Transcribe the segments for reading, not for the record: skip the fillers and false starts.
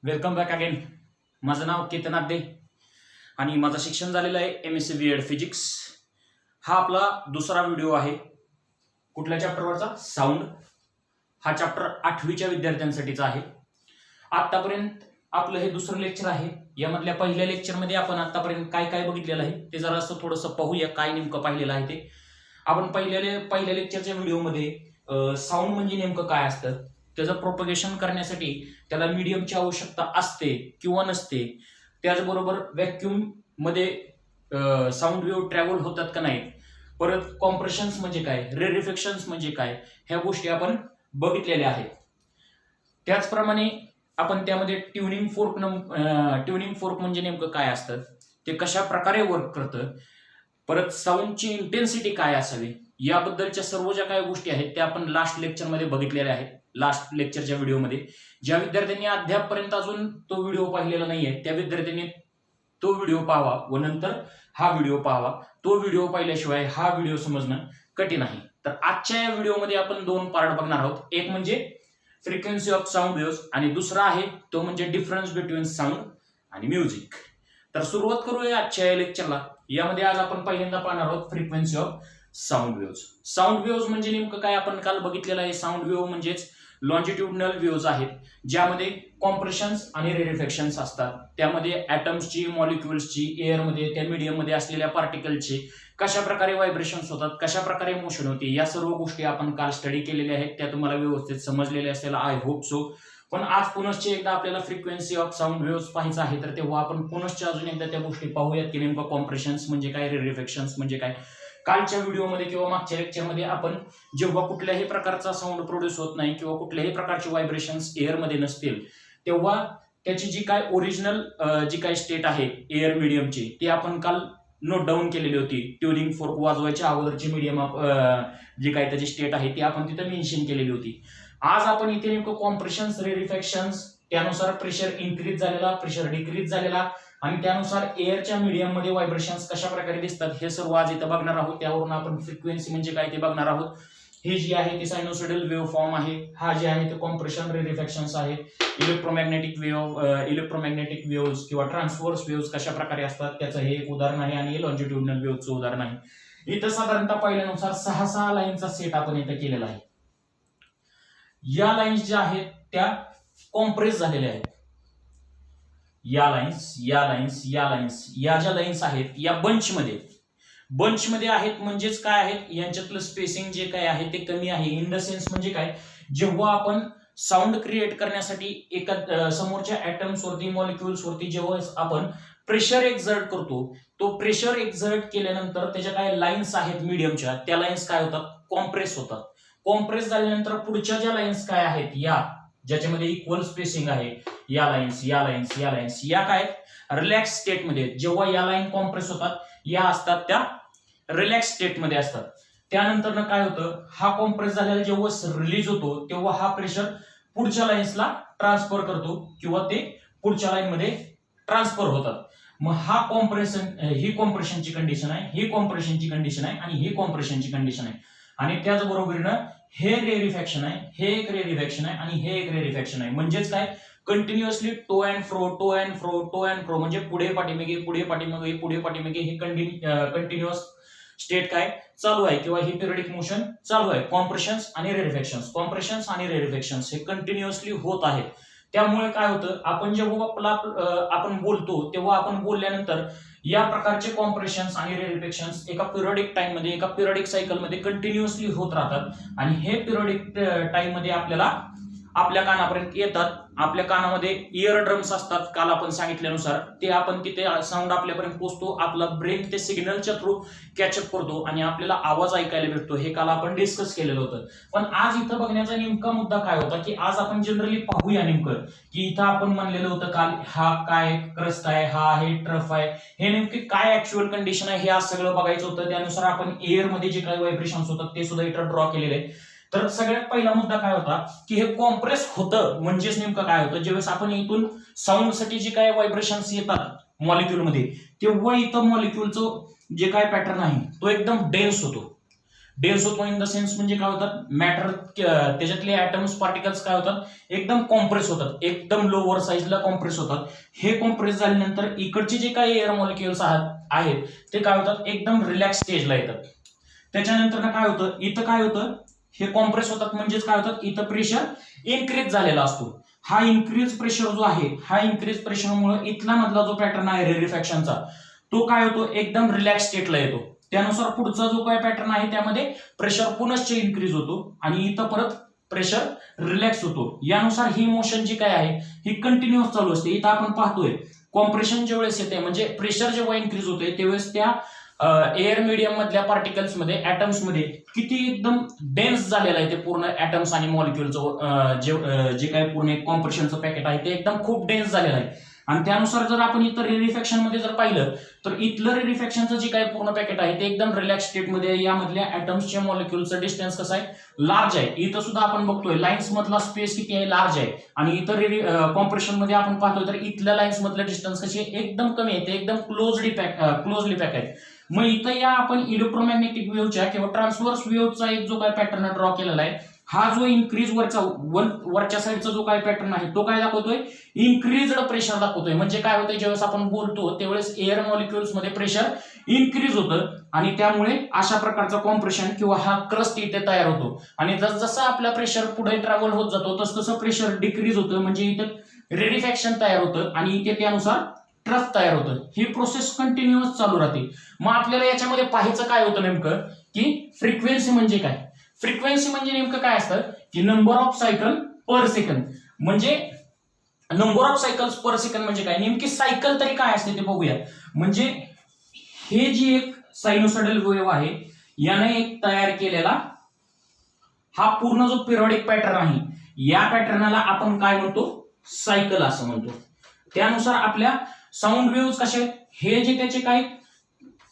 Welcome back again. माझं नाव केतन आद्दे आणि माझं शिक्षण झालेलं आहे MSc B.Ed फिजिक्स. हा आपला दुसरा व्हिडिओ आहे. कुठल्या चॅप्टरवरचा? साऊंड. हा चॅप्टर 8वीच्या विद्यार्थ्यांसाठीचा आहे. आतापर्यंत आपलं हे दुसरं लेक्चर आहे. यामधल्या पहिल्या लेक्चरमध्ये आपण आतापर्यंत काय काय बघितलेलं आहे ते जरा असं थोडंसं पाहूया, काय नेमकं पाहिलेलं आहे ते. आपण पहिल्या लेक्चरच्या व्हिडिओमध्ये साऊंड म्हणजे नेमकं काय असतं, त्याचं प्रोपगेशन करण्यासाठी त्याला मीडियमची आवश्यकता असते किंवा नसते, त्याचबरोबर व्हॅक्यूम मध्ये साऊंड वेव्ह ट्रॅव्हल होतात का नाही, परत कॉम्प्रेशन्स म्हणजे काय, रेरिफेक्शन्स म्हणजे काय, ह्या गोष्टी आपण बघितलेल्या आहेत. त्याचप्रमाणे आपण त्यामध्ये ट्युनिंग फोर्क म्हणजे नेमकं काय असतं, ते कशा प्रकारे वर्क करतं, परत साऊंडची इंटेन्सिटी काय असावी, याबद्दलच्या सर्व ज्या काही गोष्टी आहेत त्या आपण लास्ट लेक्चरमध्ये बघितलेल्या आहेत. लास्ट लेक्चरच्या व्हिडिओमध्ये ज्या विद्यार्थ्यांनी अद्यापपर्यंत अजून तो व्हिडिओ पाहिलेला नाहीये त्या विद्यार्थ्यांनी तो व्हिडिओ पाहावा व नंतर हा व्हिडिओ पाहावा. तो व्हिडिओ पाहिल्याशिवाय हा व्हिडिओ समजणं कठीण आहे. तर आजच्या या व्हिडिओमध्ये आपण दोन पार्ट बघणार आहोत. एक म्हणजे फ्रिक्वेन्सी ऑफ साऊंड वेव्स आणि दुसरा आहे तो म्हणजे डिफरन्स बिटवीन साऊंड आणि म्युझिक. तर सुरुवात करूया आजच्या या लेक्चरला. यामध्ये आज आपण पहिल्यांदा पाहणार आहोत frequency of sound waves. Sound waves म्हणजे नेमकं काय आपण काल बघितलेलं आहे. साऊंड वेव्ह म्हणजेच लॉन्जिट्युडनल वेव्स आहेत ज्यामध्ये कॉम्प्रेशन्स आणि रेरिफेक्शन्स असतात. त्यामध्ये ॲटम्सची, मॉलिक्युल्सची, एअरमध्ये, त्या मीडियममध्ये असलेल्या पार्टिकलची कशा प्रकारे व्हायब्रेशन्स होतात, कशा प्रकारे मोशन होते, या सर्व गोष्टी आपण काल स्टडी केलेल्या आहेत. त्या तुम्हाला व्यवस्थित समजलेल्या असेल, आय होप सो. पण आज पुनश्च एकदा आपल्याला फ्रिक्वेन्सी ऑफ साऊंड वेव्स पाहायचं आहे, तर तेव्हा आपण पुनश्च अजून एकदा त्या गोष्टी पाहूयात की नेमकं कॉम्प्रेशन्स म्हणजे काय, रेरिफेक्शन्स म्हणजे काय. कालच्या व्हिडिओमध्ये किंवा मागच्या लेक्चरमध्ये आपण जेव्हा कुठल्याही प्रकारचा साऊंड प्रोड्यूस होत नाही किंवा कुठल्याही प्रकारचे व्हायब्रेशन्स एअरमध्ये नसतील तेव्हा त्याची जी काय ओरिजिनल जी काय स्टेट आहे एअर मीडियमची ती आपण काल नोट डाऊन केलेली होती. ट्युनिंग फोर्क वाजवायच्या अगोदरची मीडियम जी काय त्याची स्टेट आहे ती आपण तिथे मेन्शन केलेली होती. आज आपण इथे नेमकं कॉम्प्रेशन्स, रेरिफॅक्शन्स, त्यानुसार प्रेशर इन्क्रीज झालेला, प्रेशर डिक्रीज झालेला आणि त्यानुसार एअरच्या मीडियम मध्ये व्हायब्रेशन्स कशा प्रकारे दिसतात हे सर्व आज इथं बघणार आहोत. त्यावरून आपण फ्रिक्वेन्सी म्हणजे काय ते बघणार आहोत. हे जी आहे ती सायनोसॉइडल वेव्ह फॉर्म आहे. हा जे आहे ते कॉम्प्रेशन, रेरिफॅक्शन्स आहे. इलेक्ट्रोमॅग्नेटिक वेव्स किंवा ट्रान्सव्हर्स वेव्स कशा प्रकारे असतात त्याचं हे एक उदाहरण आहे आणि लॉन्जिट्युडनल वेव्हचं उदाहरण आहे. इथं साधारणतः पहिल्यानुसार 6 लाईनचा सेट आपण इथं केलेला आहे. या लाईन्स ज्या आहेत त्या कॉम्प्रेस झालेल्या आहेत. या लाईन्स या ज्या लाईन्स आहेत या बंचमध्ये आहेत. म्हणजेच काय आहेत, यांच्यातलं स्पेसिंग जे काय आहे ते कमी आहे. इन द सेन्स म्हणजे काय, जेव्हा आपण साऊंड क्रिएट करण्यासाठी एका समोरच्या ऍटम्स वरती, मॉलिक्युल्स वरती जेव्हा आपण प्रेशर एक्झर्ट करतो, तो प्रेशर एक्झर्ट केल्यानंतर त्याच्या काय लाईन्स आहेत मीडियमच्या, त्या लाईन्स काय होतात, कॉम्प्रेस होतात. कॉम्प्रेस झाल्यानंतर पुढच्या ज्या लाईन्स काय आहेत या ज्याच्यामध्ये इक्वल स्पेसिंग आहे, या लाईन्स या काय रिलॅक्स स्टेटमध्ये, जेव्हा या लाईन कॉम्प्रेस होतात या असतात त्या रिलॅक्स स्टेटमध्ये असतात. त्यानंतर काय होतं, हा कॉम्प्रेस झालेला जेव्हा रिलीज होतो तेव्हा हा प्रेशर पुढच्या लाईन्सला ट्रान्सफर करतो किंवा ते पुढच्या लाईन मध्ये ट्रान्सफर होतात. मग हा ही कॉम्प्रेशनची कंडिशन आहे, ही कॉम्प्रेशनची कंडिशन आहे आणि ही कॉम्प्रेशनची कंडिशन आहे. आणि त्याचबरोबरीनं हे रेरिफॅक्शन आहे, हे एक रेरिफॅक्शन आहे आणि हे एक रेरिफॅक्शन आहे. म्हणजेच काय, कंटिन्युअसली टो अँड फ्रो म्हणजे पुढे पाठीमागे हे कंटिन्युअस स्टेट काय चालू आहे किंवा ही पिरियडिक मोशन चालू आहे. कॉम्प्रेशन्स आणि रेरिफॅक्शन्स हे कंटिन्युअसली होत आहे. त्यामुळे काय होतं, आपण जेव्हा आपण बोलतो तेव्हा आपण बोलल्यानंतर या प्रकारचे कॉम्प्रेशन्स आणि रेरिफॅक्शन्स एका पिरियडिक टाइम मध्ये, एका पिरियडिक सायकल मध्ये कंटिन्युअसली होत राहतात आणि हे पिरियडिक टाइम मध्ये आपल्या कानापर्यंत येतात. आपल्या कानामध्ये इयर ड्रम्स असतात, काल आपण सांगितल्यानुसार ते आपण तिथे साऊंड आपल्यापर्यंत पोहोचतो. आपला ब्रेन ते सिग्नलच्या थ्रू कॅचअप करतो आणि आपल्याला आवाज ऐकायला भेटतो. हे काल आपण डिस्कस केलेलं होतं. पण आज इथं बघण्याचा नेमका मुद्दा काय होता की आज आपण जनरली पाहूया नेमकं की इथं आपण म्हणलेलं होतं काल, हा काय क्रस्ट आहे, हा आहे ट्रफ आहे, हे नेमकी काय ऍक्च्युअल कंडिशन आहे हे आज सगळं बघायचं होतं. त्यानुसार आपण एअर मध्ये जे काही व्हायब्रेशन्स होतात ते सुद्धा इथं ड्रॉ केलेले आहे. तर सगळ्यात पहिला मुद्दा काय होता की हे कॉम्प्रेस होतं. म्हणजेच नेमकं काय होतं, ज्यावेळेस आपण इथून साऊंडसाठी जे काय व्हायब्रेशन्स येतात मॉलिक्युलमध्ये तेव्हा इथं मॉलिक्युलचं जे काय पॅटर्न आहे तो एकदम डेन्स होतो. डेन्स होतो इन द सेन्स म्हणजे काय होतात, मॅटर त्याच्यातले ऍटम्स पार्टिकल्स काय होतात, एकदम कॉम्प्रेस होतात, एकदम लोअर साईजला कॉम्प्रेस होतात. हे कॉम्प्रेस झाल्यानंतर इकडचे जे काही एअर मॉलिक्युल्स आहेत ते काय होतात, एकदम रिलॅक्स स्टेजला येतात. त्याच्यानंतर काय होतं, इथं काय होतं, हे कॉम्प्रेस होतात म्हणजेच काय होतात, इथं प्रेशर इन्क्रीज झालेला असतो. हा इन्क्रीज प्रेशर जो आहे, हा इन्क्रीज प्रेशरमुळे इथला मधला जो पॅटर्न आहे रेरिफॅक्शनचा तो काय होतो, एकदम रिलॅक्स स्टेटला येतो. त्यानुसार पुढचा जो काय पॅटर्न आहे त्यामध्ये प्रेशर पुनश्च इन्क्रीज होतो आणि इथं परत प्रेशर रिलॅक्स होतो. यानुसार ही मोशन जी काय आहे ही कंटिन्युअस चालू असते. इथं आपण पाहतोय कॉम्प्रेशन ज्यावेळेस येते म्हणजे प्रेशर जेव्हा इन्क्रीज होते त्यावेळेस त्या एअर मीडियम मधल्या पार्टिकल्स मध्ये ऍटम्स मध्ये किती एकदम डेन्स झालेलं आहे ते पूर्ण ऍटम्स आणि मॉलिक्युलचं जे काही पूर्ण कॉम्प्रेशनचं पॅकेट आहे ते एकदम खूप डेन्स झालेलं आहे. आणि त्यानुसार जर आपण इतर रेरिफॅक्शन मध्ये जर पाहिलं तर इथलं रेरिफॅक्शनचं जे काही पूर्ण पॅकेट आहे ते एकदम रिलॅक्स स्टेटमध्ये, यामधल्या ऍटम्सच्या मॉलिक्युलचं डिस्टन्स कसं आहे, लार्ज आहे. इथं सुद्धा आपण बघतोय लाईन्स मधला स्पेस किती आहे, लार्ज आहे. आणि इतर कॉम्प्रेशन मध्ये आपण पाहतोय तर इथल्या लाईन्स मधलं डिस्टन्स कशी एकदम कमी आहे, ते एकदम क्लोजली पॅक आहे. मग इथं या आपण इलेक्ट्रोमॅग्नेटिक वेव्हच्या किंवा ट्रान्सव्हर्स वेव्हचा एक जो काय पॅटर्न ड्रॉ केलेला आहे, हा जो इन्क्रीज वरच्या साईडचा जो काय पॅटर्न आहे तो काय दाखवतोय, इन्क्रीज्ड प्रेशर दाखवतोय. म्हणजे काय होतंय, ज्यावेळेस आपण बोलतो त्यावेळेस एअर मॉलिक्युल्स मध्ये प्रेशर इन्क्रीज होतं आणि त्यामुळे अशा प्रकारचं कॉम्प्रेशन किंवा हा क्रस्ट इथे तयार होतो. आणि जसं आपला प्रेशर पुढे ट्रॅव्हल होत जातो तसं प्रेशर डिक्रीज होतं, म्हणजे इथं रेरिफॅक्शन तयार होतं आणि इथे त्यानुसार ट्रफ तयार होतं. ही प्रोसेस कंटिन्युअस चालू राहते. मग आपल्याला याच्यामध्ये पाहायचं काय होतं नेमकं, की फ्रिक्वेन्सी म्हणजे काय. फ्रिक्वेन्सी म्हणजे नेमकं काय असतं, की number of cycle per second. म्हणजे number of cycles per second म्हणजे काय, नेमकी सायकल तरी काय असते ते बघूया. म्हणजे हे जी एक सायनोसॉइडल वेव्ह आहे याने एक तयार केलेला हा पूर्ण जो पिरियडिक पॅटर्न आहे, या पॅटर्नला आपण काय म्हणतो, सायकल असं म्हणतो. त्यानुसार आपल्या साऊंड वेव्ह कसे आहेत, हे जे त्याचे काही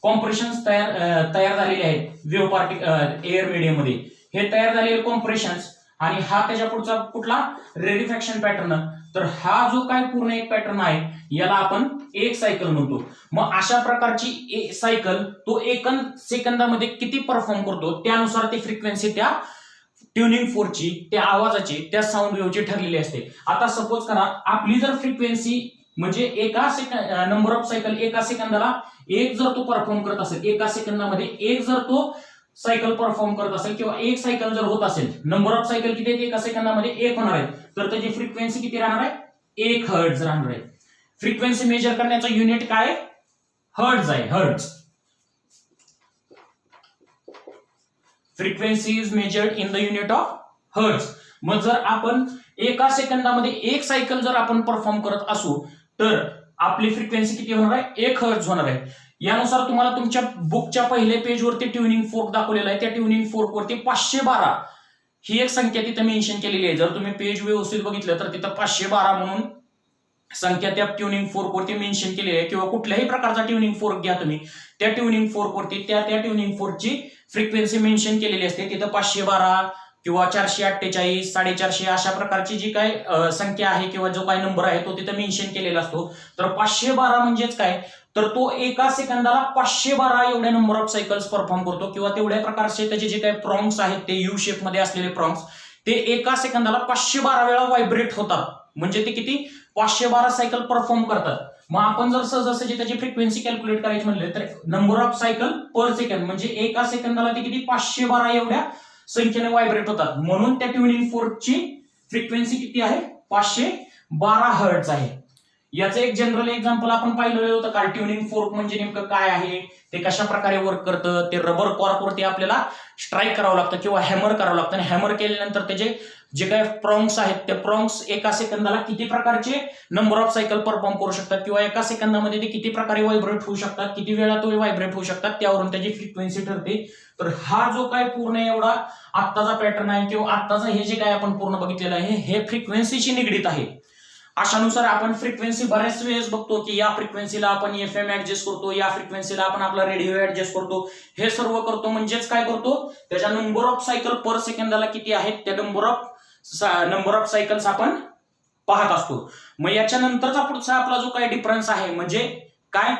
कॉम्प्रेशन्स तयार झालेले आहेत वेव्ह पार्टिकल एअर मीडियम मध्ये, हे तयार झालेले कॉम्प्रेशन्स आणि हा त्याच्या पुढचा कुठला रेरिफॅक्शन पॅटर्न, तर हा जो काय पूर्ण एक पॅटर्न आहे याला आपण एक सायकल म्हणतो. मग अशा प्रकारची सायकल तो 1 सेकंदामध्ये किती परफॉर्म करतो त्यानुसार ती फ्रिक्वेन्सी त्या ट्युनिंग फोर्कची, त्या आवाजाची, त्या साऊंड वेव्हची ठरलेली असते. आता सपोज करा आपली जर फ्रिक्वेन्सी म्हणजे एका सेकंद नंबर ऑफ सायकल एका सेकंदाला एक जर तो परफॉर्म करत असेल, एका सेकंदामध्ये एक जर तो सायकल परफॉर्म करत असेल किंवा एक सायकल जर होत असेल, नंबर ऑफ सायकल किती आहेत एका सेकंदामध्ये एक होणार आहे, तर त्याची फ्रिक्वेन्सी किती राहणार आहे, 1 हर्ट्झ राहणार आहे. फ्रिक्वेन्सी मेजर करण्याचं युनिट काय, हर्ट्झ आहे. Hertz frequency is measured in the unit of hertz. मग जर आपण एका सेकंदामध्ये एक सायकल जर आपण परफॉर्म करत असू तर आपली फ्रिक्वेन्सी किती होणार आहे, 1 हर्ट्झ होणार आहे. यानुसार तुम्हाला तुमच्या बुकच्या पहिल्या पेजवरती ट्युनिंग फोर्क दाखवलेला आहे, त्या ट्युनिंग फोर्क वरती 512 ही एक संख्या तिथे मेन्शन केलेली आहे. जर तुम्ही पेज व्यवस्थित बघितलं तर तिथं 512 म्हणून संख्या त्या ट्युनिंग फोर्क वरती मेन्शन केलेली आहे. किंवा कुठल्याही प्रकारचा ट्युनिंग फोर्क घ्या तुम्ही, त्या ट्युनिंग फोर्क वरती त्या ट्युनिंग फोर्कची फ्रिक्वेन्सी मेन्शन केलेली असते. तिथं 512 किंवा 448, 450 अशा प्रकारची जी काय संख्या आहे किंवा जो काय नंबर आहे तो तिथं मेन्शन केलेला असतो. तर 512 म्हणजेच काय, तर तो एका सेकंदाला 512 एवढ्या नंबर ऑफ सायकल्स परफॉर्म करतो किंवा तेवढ्या प्रकारचे त्याचे जे काही प्रॉंग्स आहेत ते यू शेप मध्ये असलेले प्रॉंग्स ते एका सेकंदाला 512 वेळा व्हायब्रेट होतात. म्हणजे ते किती 512 सायकल परफॉर्म करतात. मग आपण जर सहजासहजी त्याची फ्रिक्वेन्सी कॅल्क्युलेट करायची म्हणले तर number of cycle per second म्हणजे एका सेकंदाला ते किती 512 एवढ्या संख्येने व्हायब्रेट होतात. म्हणून त्या ट्युनिंग फोर्कची फ्रिक्वेन्सी किती आहे, 512 हर्ट्झ आहे. याचं एक जनरल एक्झाम्पल आपण पाहिलेलं होतं काल. ट्युनिंग फोर्क म्हणजे नेमकं काय आहे, ते कशा प्रकारे वर्क करतं, ते रबर कॉर्कवरती आपल्याला स्ट्राईक करावं लागतं किंवा हॅमर करावं लागतं. आणि हॅमर केल्यानंतर त्याचे जे काही प्रॉंग्स आहेत ते प्रॉंग्स एका सेकंदाला किती प्रकारचे नंबर ऑफ सायकल परफॉर्म करू शकतात किंवा एका सेकंदामध्ये ते किती प्रकारे व्हायब्रेट होऊ शकतात, किती वेळा तो व्हायब्रेट होऊ शकतात, त्यावरून त्याची फ्रिक्वेन्सी ठरते. तर हा जो काय पूर्ण एवढा आत्ताचा पॅटर्न आहे किंवा आत्ताचा हे जे काय आपण पूर्ण बघितलेलं आहे हे फ्रिक्वेन्सीशी निगडीत आहे. अशानुसार आपण फ्रिक्वेन्सी बऱ्याच वेळेस बघतो की या फ्रिक्वेन्सीला आपण FM ऍडजस्ट करतो, या फ्रिक्वेन्सीला आपण आपला रेडिओ ऍडजस्ट करतो. हे सर्व करतो म्हणजेच काय करतो, त्याच्या नंबर ऑफ सायकल पर सेकंदाला किती आहेत त्या नंबर ऑफ सायकल्स आपण पाहत असतो. मग याच्या नंतरचा पुढचा आपला जो काही डिफरन्स आहे म्हणजे काय,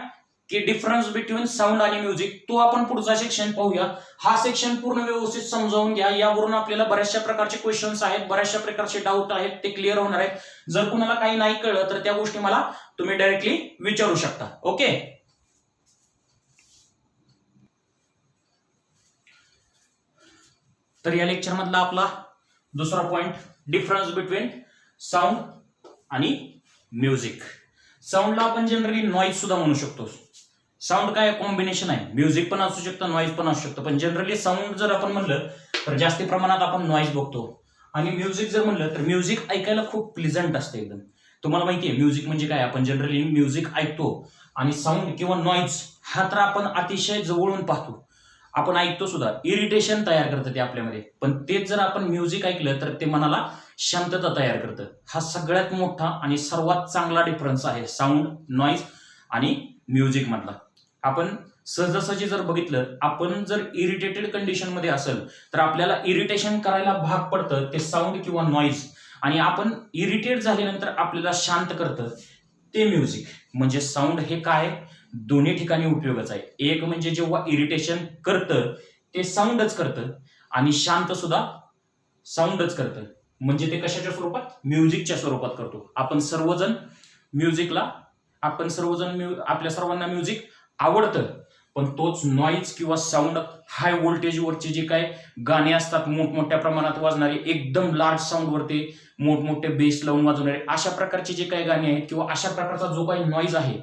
की डिफरन्स बिटवीन साऊंड आणि म्युझिक, तो आपण पुढचा सेक्शन पाहूया. हा सेक्शन पूर्ण व्यवस्थित समजावून घ्या. यावरून आपल्याला बऱ्याचशा प्रकारचे क्वेश्चन्स आहेत, बऱ्याचशा प्रकारचे डाऊट आहेत, ते क्लिअर होणार आहेत. जर कुणाला काही नाही कळलं तर त्या गोष्टी मला तुम्ही डायरेक्टली विचारू शकता. ओके. तर या लेक्चर मधला आपला दुसरा पॉइंट, डिफरन्स बिटवीन साऊंड आणि म्युझिक. साऊंडला आपण जनरली नॉईज सुद्धा म्हणू शकतो. साऊंड काय कॉम्बिनेशन आहे, म्युझिक पण असू शकतं, नॉईज पण असू शकतं. पण जनरली साऊंड जर आपण म्हणलं तर जास्ती प्रमाणात आपण नॉईज बघतो. आणि म्युझिक जर म्हणलं तर म्युझिक ऐकायला खूप प्लिझंट असते एकदम. तुम्हाला माहिती आहे म्युझिक म्हणजे काय, आपण जनरली म्युझिक ऐकतो आणि साऊंड किंवा नॉईज हा तर आपण अतिशय जवळून पाहतो, आपण ऐकतो सुद्धा, इरिटेशन तयार करतं ते आपल्यामध्ये. पण तेच जर आपण म्युझिक ऐकलं तर ते मनाला शांतता तयार करतं. हा सगळ्यात मोठा आणि सर्वात चांगला डिफरन्स आहे साऊंड, नॉईज आणि म्युझिक मधला. आपण सहजासहजी जर बघितलं, आपण जर इरिटेटेड कंडिशन मध्ये असेल तर आपल्याला इरिटेशन करायला भाग पडतं ते साऊंड किंवा नॉईज. आणि आपण इरिटेट झाल्यानंतर आपल्याला शांत करतं ते म्युझिक. म्हणजे साऊंड हे काय दोन्ही ठिकाणी उपयोगाचं आहे. एक म्हणजे जेव्हा इरिटेशन करतं ते साऊंडच करतं आणि शांत सुद्धा साऊंडच करतं. म्हणजे ते कशाच्या स्वरूपात, म्युझिकच्या स्वरूपात करतो. आपण सर्वजण आपल्या सर्वांना म्युझिक आवडतं. पण तोच नॉईज किंवा साऊंड, हाय व्होल्टेजवरचे जे काय गाणे असतात, मोठमोठ्या प्रमाणात वाजणारे, एकदम लार्ज साऊंडवरती मोठमोठे बेस लावून वाजवणारे, अशा प्रकारचे जे काही गाणे आहेत किंवा अशा प्रकारचा जो काही नॉईज आहे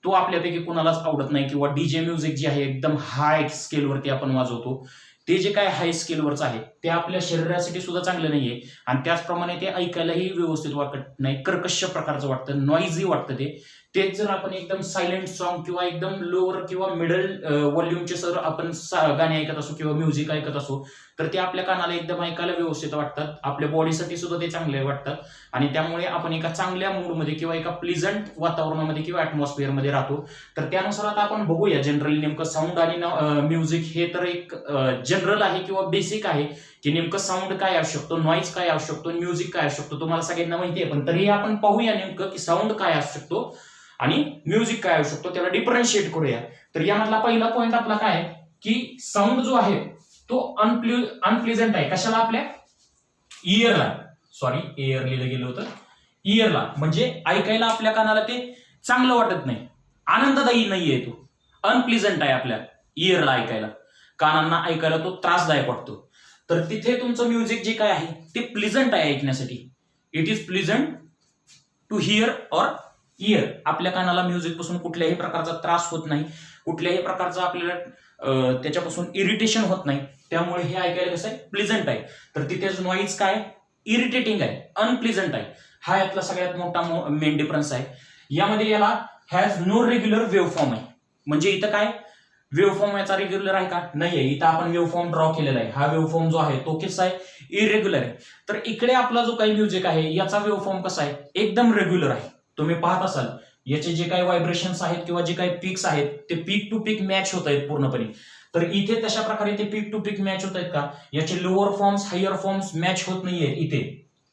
तो आपल्यापैकी कोणालाच आवडत नाही. किंवा डीजे म्युझिक जे आहे एकदम हाय स्केलवरती आपण वाजवतो, ते जे काय हाय स्केलवरचं आहे ते आपल्या शरीरासाठी सुद्धा चांगलं नाहीये. आणि त्याचप्रमाणे ते ऐकायलाही व्यवस्थित वाटत नाही, कर्कश प्रकारचं वाटतं, नॉईजही वाटतं. तेच जर आपण एकदम सायलेंट सॉन्ग किंवा एकदम लोअर किंवा मिडल व्हॉल्यूमचे सर आपण गाणे ऐकत असो किंवा म्युझिक ऐकत असो तर ते आपल्या कानाला एकदम ऐकायला व्यवस्थित वाटतात, आपल्या बॉडीसाठी सुद्धा ते चांगले वाटतात. आणि त्यामुळे आपण एका चांगल्या मूडमध्ये किंवा एका प्लिझंट वातावरणामध्ये किंवा ऍटमॉस्फिअरमध्ये राहतो. तर त्यानुसार आता आपण बघूया जनरली नेमकं साऊंड आणि म्युझिक हे तर एक जनरल आहे किंवा बेसिक आहे की नेमकं साऊंड काय असू शकतो, नॉईज काय असू शकतो, म्युझिक काय असू शकतो, तुम्हाला सगळ्यांना माहिती आहे. पण तरी आपण पाहूया नेमकं की साऊंड काय असू शकतो आणि म्युझिक काय असू शकतो, त्याला डिफरन्शिएट करूया. तर यामधला पहिला पॉइंट आपला काय आहे की साऊंड जो आहे तो अनप्लेझंट आहे. कशाला, आपल्या इयरला, सॉरी एअर लिहिलं गेलं होतं, इयरला, म्हणजे ऐकायला आपल्या कानाला ते चांगलं वाटत नाही, आनंददायी नाहीये, तो अनप्लेझंट आहे आपल्या इयरला ऐकायला, कानांना ऐकायला तो त्रासदायक वाटतो. तर तिथे तुमचं म्युझिक जे काय आहे ते प्लिझंट आहे ऐकण्यासाठी. It is pleasant to hear or ear. आपल्या कानाला म्युझिक पासून कुठल्याही प्रकारचा त्रास होत नाही, कुठल्याही प्रकारचा आपल्याला त्याच्यापासून इरिटेशन होत नाही. त्यामुळे हे ऐकायला कसं आहे, प्लिझंट आहे. तर तिथेच नॉईज काय, इरिटेटिंग आहे, अनप्लिझंट आहे. हा यातला सगळ्यात मोठा मेन डिफरन्स आहे. यामध्ये याला has no regular wave form आहे. म्हणजे इथं काय वेव्ह फॉर्म याचा रेग्युलर आहे का, नाही आहे. इथं आपण वेव्ह फॉर्म ड्रॉ केलेला आहे. हा वेव्ह फॉर्म जो आहे तो कसा आहे, इरेग्युलर आहे. तर इकडे आपला जो काही म्युझिक आहे याचा वेव्ह फॉर्म कसा आहे, एकदम रेग्युलर आहे. तुम्ही पाहत असाल याचे जे काही व्हायब्रेशन्स आहेत किंवा जे काही पीक्स आहेत ते पीक टू पीक मॅच होत आहेत पूर्णपणे. तर इथे तशा प्रकारे ते पीक टू पीक मॅच होत आहेत का, याचे lower forms higher forms match होत नाहीये इथे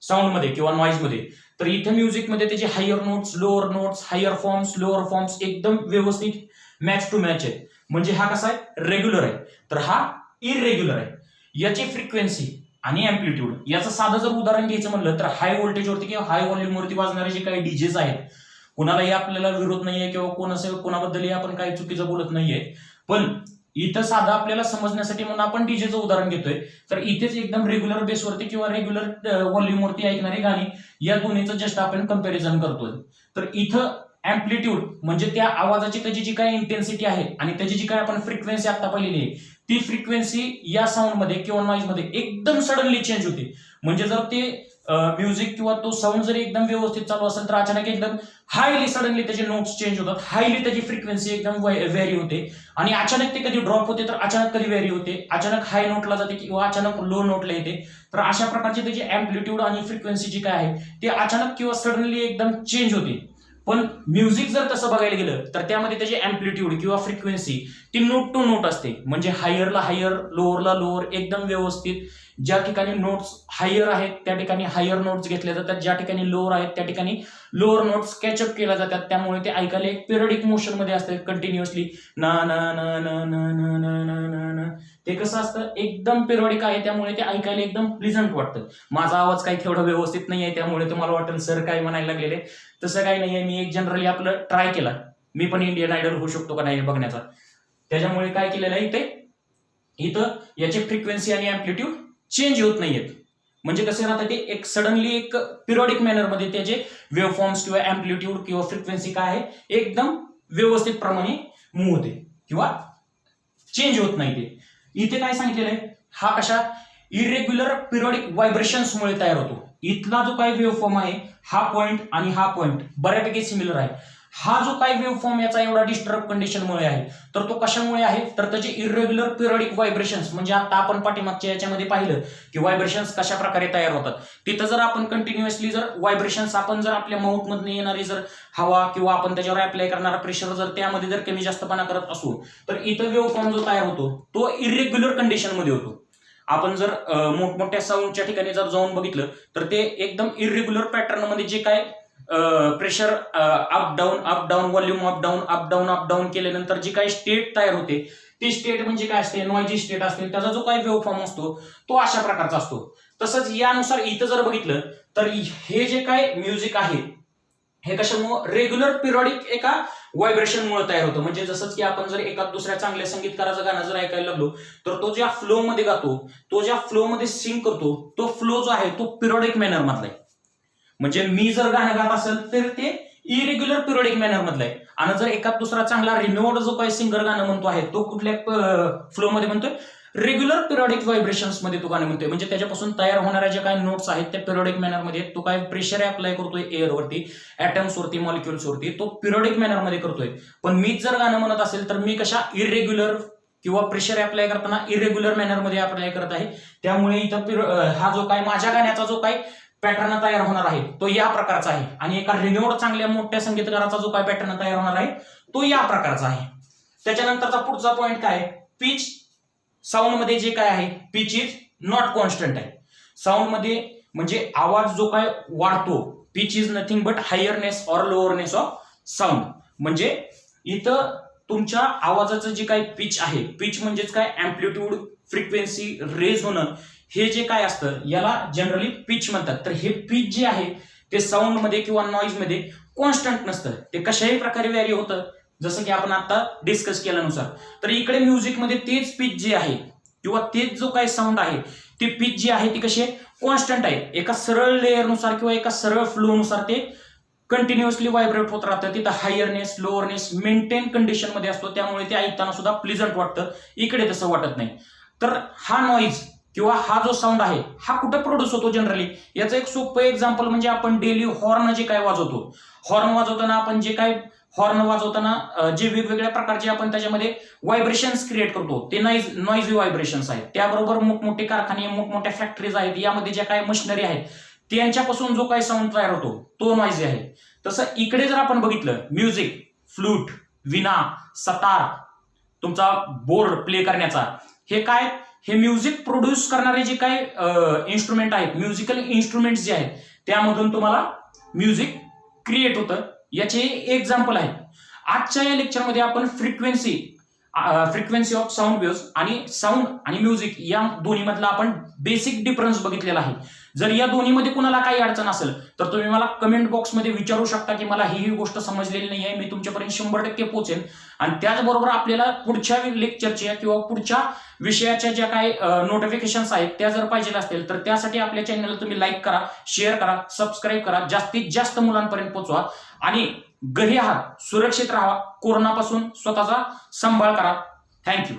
साऊंड मध्ये किंवा नॉईज मध्ये. तर इथे म्युझिक मध्ये त्याचे higher notes, lower notes, higher forms, lower forms एकदम व्यवस्थित मॅच टू मॅच आहेत. म्हणजे हा कसा आहे, रेग्युलर आहे. तर हा इरेग्युलर आहे. याची फ्रिक्वेन्सी आणि अँप्लिट्यूड, याचं साधं जर उदाहरण घ्यायचं म्हणलं तर हाय व्होल्टेजवरती किंवा हाय व्हॉल्यूमवरती वाजणारे जे काही डीजेस आहेत, कुणालाही आपल्याला विरोध नाहीये किंवा कोणाबद्दलही आपण काही चुकीचं बोलत नाहीये. पण इथं साधं आपल्याला समजण्यासाठी म्हणून आपण डीजेचं उदाहरण घेतोय. तर इथेच एकदम रेग्युलर बेसवरती किंवा रेग्युलर व्हॉल्यूमवरती ऐकणारी गाणी, या दोन्हीचं जस्ट आपण कंपॅरिझन करतोय. तर इथं अँप्लिट्यूड म्हणजे त्या आवाजाची त्याची जी काही इंटेन्सिटी आहे आणि त्याची जी काही आपण फ्रिक्वेन्सी आता पाहिलेली आहे ती फ्रिक्वेन्सी या साऊंड मध्ये किंवा नॉईज मध्ये एकदम सडनली चेंज होते. म्हणजे जर ते म्युझिक किंवा तो साऊंड जरी एकदम व्यवस्थित चालू असेल तर अचानक एकदम हायली सडनली त्याचे नोट्स चेंज होतात, हायली त्याची फ्रिक्वेन्सी एकदम व्हेरी होते. आणि अचानक ते कधी ड्रॉप होते तर अचानक कधी व्हेरी होते, अचानक हाय नोटला जाते किंवा अचानक लो नोटला येते. तर अशा प्रकारची त्याची अँप्लिट्यूड आणि फ्रिक्वेन्सी जी काय आहे ते अचानक किंवा सडनली एकदम चेंज होते. पण म्युझिक जर तसं बघायला गेलं तर त्यामध्ये त्याची अँप्लिट्यूड किंवा फ्रिक्वेन्सी ती नोट टू नोट असते, म्हणजे हायरला हायर, लोअरला लोअर, एकदम व्यवस्थित. ज्या ठिकाणी नोट्स हायर आहेत त्या ठिकाणी हायर नोट्स घेतल्या जातात, ज्या ठिकाणी लोअर आहेत त्या ठिकाणी लोअर नोट्स कॅचअप केल्या जातात. त्यामुळे ते ऐकायला एक पिरियडिक मोशन मध्ये असते, कंटिन्युअसली ना ना ना ना ना ना ना ना ना. ते कसं असतं, एकदम पिरियडिक आहे, त्यामुळे ते ऐकायला एकदम प्लिझंट वाटतं. माझा आवाज काही तेवढा व्यवस्थित नाही आहे, त्यामुळे तुम्हाला वाटेल सर काय म्हणायला लागलेले. तसं काही नाहीये, मी एक जनरली आपलं ट्राय केला, मी पण इंडियन आयडल होऊ शकतो का नाही बघण्याचा. त्याच्यामुळे काय केलेलं आहे, इथं याची फ्रिक्वेन्सी आणि अँप्लिट्यूड चेंज होत नाहीयेत. म्हणजे कसे राहतात ते एक सडनली एक पिरियडिक मॅनर मध्ये त्याचे वेव्ह फॉर्म्स किंवा अँप्लिट्यूड किंवा फ्रिक्वेन्सी काय आहे एकदम व्यवस्थित प्रमाणे मूव्ह होते किंवा चेंज होत नाही. ते इथे काय सांगितलेलं आहे, हा कशा इरेग्युलर पिरियडिक व्हायब्रेशन्स मुळे तयार होतो. इथला जो काही वेव्ह फॉर्म आहे, हा पॉइंट आणि हा पॉइंट बऱ्यापैकी सिमिलर आहे. हा जो काही वेव्ह फॉर्म याचा एवढा डिस्टर्ब कंडिशनमुळे आहे, तर तो कशामुळे आहे, तर त्याचे इरेग्युलर पिरियडिक व्हायब्रेशन्स. म्हणजे आता आपण पाठीमागच्या याच्यामध्ये पाहिलं की व्हायब्रेशन्स कशा प्रकारे तयार होतात. तिथं जर आपण कंटिन्युअसली जर व्हायब्रेशन्स आपण जर आपल्या माउथ मधून येणारी जर हवा किंवा आपण त्याच्यावर अप्लाय करणारा प्रेशर जर त्यामध्ये जर कमी जास्तपणा करत असू, तर इथं वेव्ह फॉर्म जो तयार होतो तो इरेग्युलर कंडिशन मध्ये होतो. आपण जर मोठमोठ्या साऊंडच्या ठिकाणी जर जाऊन बघितलं तर ते एकदम इरेग्युलर पॅटर्न मध्ये जे काय pressure up down volume up down केल्यानंतर जी काही स्टेट तयार होते, ती स्टेट म्हणजे काय असते, नॉइजी स्टेट असते. त्याचा जो काही वेव्ह फॉर्म असतो तो अशा प्रकारचा असतो. तसंच यानुसार इथं जर बघितलं तर हे जे काय म्युझिक आहे हे कशामुळे रेग्युलर पिरियडिक एका व्हायब्रेशनमुळे तयार होतं. म्हणजे जसंच की आपण जर एका दुसऱ्या चांगल्या संगीतकाराचं गाणं जर ऐकायला लागलो तर तो ज्या फ्लो मध्ये गातो, तो ज्या फ्लो मध्ये सिंग करतो, तो फ्लो जो आहे तो पिरियडिक मॅनर मधला आहे. म्हणजे मी जर गाणं गात असेल तर ते इरेग्युलर पिरियडिक मॅनर मधलं आहे. आणि जर एखाद दुसरा चांगला रिनोड जो काही सिंगर गाणं म्हणतो आहे तो कुठल्या फ्लो मध्ये म्हणतोय, रेग्युलर पिरियडिक व्हायब्रेशन्स मध्ये तो गाणं म्हणतोय. म्हणजे त्याच्यापासून तयार होणाऱ्या ज्या काही नोट्स आहेत त्या पिरियडिक मॅनर मध्ये, तो काय प्रेशर अप्लाय करतोय एअरवरती, ऍटम्स वरती, मॉलिक्युल्स वरती, तो पिरियडिक मॅनर मध्ये करतोय. पण मीच जर गाणं म्हणत असेल तर मी कशा इरेग्युलर किंवा प्रेशर अप्लाय करताना इरेग्युलर मॅनर मध्ये अप्लाय करत आहे. त्यामुळे इथं हा जो काय माझ्या गाण्याचा जो काही पॅटर्न तयार होणार आहे तो या प्रकारचा आहे, आणि एका रिनोड चांगल्या मोठ्या संगीतकाराचा जो काय पॅटर्न तयार होणार आहे तो या प्रकारचा आहे. त्याच्यानंतरचा पुढचा पॉइंट काय, पिच. साऊंड मध्ये जे काय आहे, पिच इज नॉट कॉन्स्टंट आहे. साऊंड मध्ये म्हणजे आवाज जो काय वाढतो, pitch is nothing but higherness or lowerness of sound. म्हणजे इथं तुमच्या आवाजाचं जे काही पिच आहे, पिच म्हणजेच काय अँप्लिट्यूड, फ्रिक्वेन्सी, रेज होणं, हे जे काय असतं याला जनरली पिच म्हणतात. तर हे पिच जे आहे ते साऊंड मध्ये किंवा नॉइज मध्ये कॉन्स्टंट नसतं, ते कशाही प्रकारे व्हॅरी होतं, जसं की आपण आता डिस्कस केल्यानुसार. तर इकडे म्युझिक मध्ये तेच पिच जे आहे किंवा तेच जो काही साऊंड आहे ती पिच जी आहे ती कशी आहे, कॉन्स्टंट आहे. एका सरळ लेअरनुसार किंवा एका सरळ फ्लोनुसार ते कंटिन्युअसली व्हायब्रेट होत राहतं. तिथं हायरनेस, लोअरनेस मेंटेन कंडिशन मध्ये असतो, त्यामुळे ते ऐकताना सुद्धा प्लिझंट वाटतं. इकडे तसं वाटत नाही. तर हा नॉइज किंवा हा जो साऊंड आहे हा कुठे प्रोड्यूस होतो जनरली, याचं एक सोपं एक्झाम्पल म्हणजे आपण डेली हॉर्न जे काय वाजवतो, हॉर्न वाजवताना आपण जे काय हॉर्न वाजवताना जे वेगवेगळ्या प्रकारचे आपण त्याच्यामध्ये व्हायब्रेशन्स क्रिएट करतो ते नॉइजी व्हायब्रेशन्स आहेत. त्याबरोबर मोठमोठे कारखाने, मोठमोठ्या फॅक्टरीज आहेत, यामध्ये ज्या काही मशिनरी आहेत त्यांच्यापासून जो काही साऊंड तयार होतो तो नॉइजी आहे. तसं इकडे जर आपण बघितलं, म्युझिक, फ्लूट, विना, सतार, तुमचा बोर्ड प्ले करण्याचा, हे काय, हे म्युझिक प्रोड्यूस करणारे जे काही इन्स्ट्रुमेंट आहेत, म्युझिकल इन्स्ट्रुमेंट्स जे आहेत त्यामधून तुम्हाला म्युझिक क्रिएट होतं. याचे एक्झाम्पल आहेत. आजच्या या लेक्चरमध्ये आपण फ्रिक्वेन्सी ऑफ साऊंड वेव्स आणि साऊंड आणि म्युझिक या दोन्ही मधला आपण बेसिक डिफरन्स बघितलेला आहे. जर या दोन्हीमध्ये कुणाला काही अडचण असेल तर तुम्ही मला कमेंट बॉक्समध्ये विचारू शकता की मला ही गोष्ट समजलेली नाही आहे, मी तुमच्यापर्यंत 100% पोहोचेन. आणि त्याचबरोबर आपल्याला पुढच्या लेक्चरच्या किंवा पुढच्या विषयाच्या ज्या काही नोटिफिकेशन्स आहेत त्या जर पाहिजे असतील तर त्यासाठी आपल्या चॅनलला तुम्ही लाईक करा, शेअर करा, सबस्क्राईब करा, जास्तीत जास्त मुलांपर्यंत पोहोचवा. आणि घरी आहात, सुरक्षित राहा, कोरोनापासून स्वतःचा सांभाळ करा. थँक्यू.